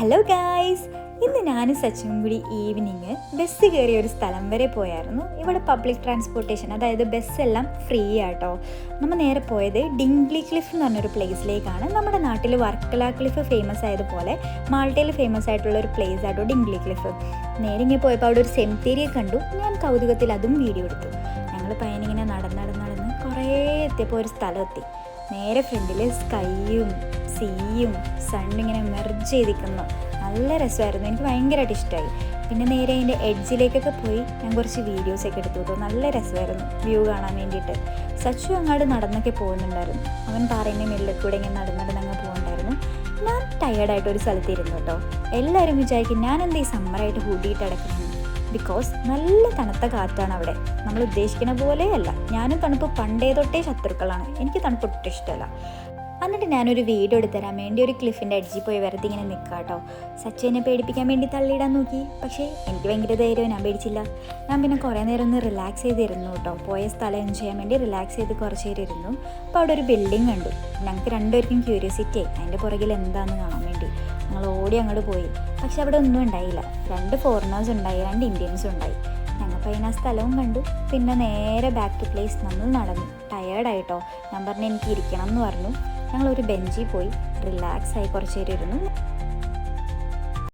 Hello guys, ഇന്ന് ഞാനും സച്ചും കൂടി ഈവനിങ് ബസ് കയറിയ ഒരു സ്ഥലം വരെ പോയായിരുന്നു. ഇവിടെ പബ്ലിക് ട്രാൻസ്പോർട്ടേഷൻ, അതായത് ബസ്സെല്ലാം ഫ്രീ ആട്ടോ. നമ്മൾ നേരെ പോയത് ഡിംഗ്ലി ക്ലിഫ് എന്ന് പറഞ്ഞൊരു പ്ലേസിലേക്കാണ്. നമ്മുടെ നാട്ടിൽ വർക്കല ക്ലിഫ് ഫേമസ് ആയതുപോലെ മാൾട്ടയിൽ ഫേമസ് ആയിട്ടുള്ള ഒരു പ്ലേസ് ആട്ടോ ഡിംഗ്ലി ക്ലിഫ്. നേരെ ഇങ്ങനെ പോയപ്പോൾ അവിടെ ഒരു സെമിത്തേരിയെ കണ്ടു. ഞാൻ കൗതുകത്തിൽ അതും വീഡിയോ എടുത്തു. ഞങ്ങൾ പയ്യനിങ്ങനെ നടന്ന് കുറേ എത്തിയപ്പോൾ ഒരു സ്ഥലം എത്തി. നേരെ ഫ്രണ്ടിൽ സ്കൈയും സീയും സണ്ണും ഇങ്ങനെ മെർജ് ചെയ്തിരിക്കുന്നു. നല്ല രസമായിരുന്നു, എനിക്ക് ഭയങ്കരമായിട്ട് ഇഷ്ടമായി. പിന്നെ നേരെ അതിൻ്റെ എഡ്ജിലേക്കൊക്കെ പോയി ഞാൻ കുറച്ച് വീഡിയോസൊക്കെ എടുത്തു കേട്ടോ. നല്ല രസമായിരുന്നു വ്യൂ കാണാൻ വേണ്ടിയിട്ട്. സച്ചു അങ്ങോട്ട് നടന്നൊക്കെ പോകുന്നുണ്ടായിരുന്നു. അവൻ പറയുന്ന മെല്ലെ കൂടെ ഇങ്ങനെ നടന്നങ്ങ് പോകുന്നുണ്ടായിരുന്നു. ഞാൻ ടയേർഡായിട്ട് ഒരു സ്ഥലത്ത് ഇരുന്നു കേട്ടോ. എല്ലാവരും വിചാരിക്കും ഞാൻ എന്താ ഈ സമ്മറായിട്ട് ഹൂഡിയിട്ട് അടക്കുന്നത്. ബിക്കോസ് നല്ല തണുത്ത കാറ്റാണ് അവിടെ. നമ്മൾ ഉദ്ദേശിക്കുന്ന പോലെയല്ല. ഞാനും തണുപ്പ് പണ്ടേ തൊട്ടേ ശത്രുക്കളാണ്. എനിക്ക് തണുപ്പ് ഒട്ടും ഇഷ്ടമല്ല. എന്നിട്ട് ഞാനൊരു വീഡിയോ എടുത്തരാൻ വേണ്ടി ഒരു ക്ലിഫിൻ്റെ എഡ്ജിൽ പോയി വെറുതെ ഇങ്ങനെ നിൽക്കാം കേട്ടോ. സച്ചിനെ പേടിപ്പിക്കാൻ വേണ്ടി തള്ളിയിടാൻ നോക്കി. പക്ഷേ എനിക്ക് ഭയങ്കര ധൈര്യം, ഞാൻ പേടിച്ചില്ല. ഞാൻ പിന്നെ കുറേ നേരം ഒന്ന് റിലാക്സ് ചെയ്തിരുന്നു കേട്ടോ. പോയ സ്ഥലം എൻജോയ് ചെയ്യാൻ വേണ്ടി റിലാക്സ് ചെയ്ത് കുറച്ച് നേരം ഇരുന്നു. അപ്പോൾ അവിടെ ഒരു ബിൽഡിംഗ് കണ്ടു. ഞങ്ങൾക്ക് രണ്ടുപേർക്കും ക്യൂരിയോസിറ്റി ആയി അതിൻ്റെ പുറകിൽ എന്താണെന്ന് കാണാൻ വേണ്ടി. ഞങ്ങൾ ഓടി അങ്ങോട്ട് പോയി. പക്ഷെ അവിടെ ഒന്നും ഉണ്ടായില്ല. 2 ഫോറിനേഴ്സ് ഉണ്ടായി, 2 ഇന്ത്യൻസും ഉണ്ടായി. ഞങ്ങൾക്ക് അതിന് ആ സ്ഥലവും കണ്ടു. പിന്നെ നേരെ ബാക്ക് ടു പ്ലേസ് നമ്മൾ നടന്നു. ടയേർഡായിട്ടോ. ഞാൻ പറഞ്ഞു എനിക്ക് ഇരിക്കണം എന്ന് പറഞ്ഞു. ഞങ്ങളൊരു ബെഞ്ചിൽ പോയി റിലാക്സ് ആയി കുറച്ച് നേരം ഇരുന്നു.